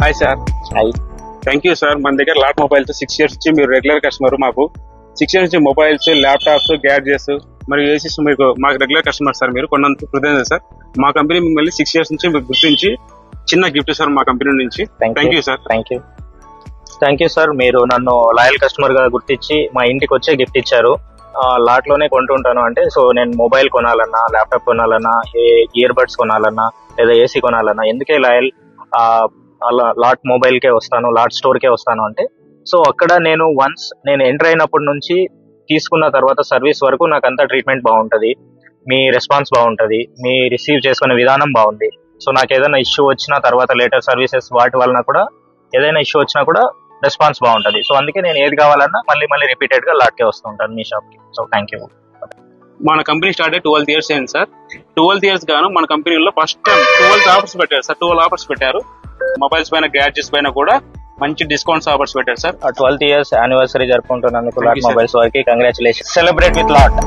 Hi sir. Hi. Thank you sir. మన దగ్గర lot mobiles 6 years నుంచి మీరు రెగ్యులర్ కస్టమర్. మాకు 6 years నుంచి మొబైల్స్, ల్యాప్టాప్స్, గ్యాడ్జెట్స్ మరియు ఏసీస్ మీకు మాకు రెగ్యులర్ కస్టమర్ సార్. మీరు కొన్నందుకు కృతజ్ఞతలు సార్. మా కంపెనీ మిమ్మల్ని 6 years నుంచి మీకు గుర్తించి చిన్న గిఫ్ట్ సార్ మా కంపెనీ నుంచి. Thank you sir. Thank you sir. మీరు నన్ను లాయల్ కస్టమర్ గా గుర్తించి మా ఇంటికి వచ్చే గిఫ్ట్ ఇచ్చారు. లాట్ లోనే కొంటుంటాను అంటే, సో నేను మొబైల్ కొనాలన్నా, ల్యాప్టాప్ కొనాలన్నా, ఇయర్ బడ్స్ కొనాలన్నా, లేదా ఏసీ కొనాలన్నా ఎందుకే లాయల్ లాట్ మొబైల్ కే వస్తాను, లాట్ స్టోర్ కే వస్తాను అంటే, సో అక్కడ నేను ఎంటర్ అయినప్పటి నుంచి తీసుకున్న తర్వాత సర్వీస్ వరకు నాకు అంతా ట్రీట్మెంట్ బాగుంటది, మీ రెస్పాన్స్ బాగుంటది, మీ రిసీవ్ చేసుకునే విధానం బాగుంది. సో నాకు ఏదైనా ఇష్యూ వచ్చినా తర్వాత లేటర్ సర్వీసెస్ వాటి వలన కూడా ఏదైనా ఇష్యూ వచ్చినా కూడా రెస్పాన్స్ బాగుంటది. సో అందుకే నేను ఏది కావాలన్నా మళ్ళీ రిపీటెడ్ గా లాట్కే వస్తూ ఉంటాను మీ షాప్ కి. So thank you. మన కంపెనీ స్టార్ట్ అయ్యి 12 years అయింది సార్. 12 years గాను మన కంపెనీలో ఫస్ట్ టైం 12 ఆఫర్స్ పెట్టారు సార్. 12 ఆఫర్స్ పెట్టారు. మొబైల్స్ పైన, గ్యాడ్జెట్స్ పైన కూడా మంచి డిస్కౌంట్స్ ఆఫర్స్ పెట్టారు సార్. 12th years యానివర్సరీ జరుపుకుంటున్నందుకు Thank lot you, sir. Mobiles వారికి కంగ్రాచులేషన్. Celebrate with lot.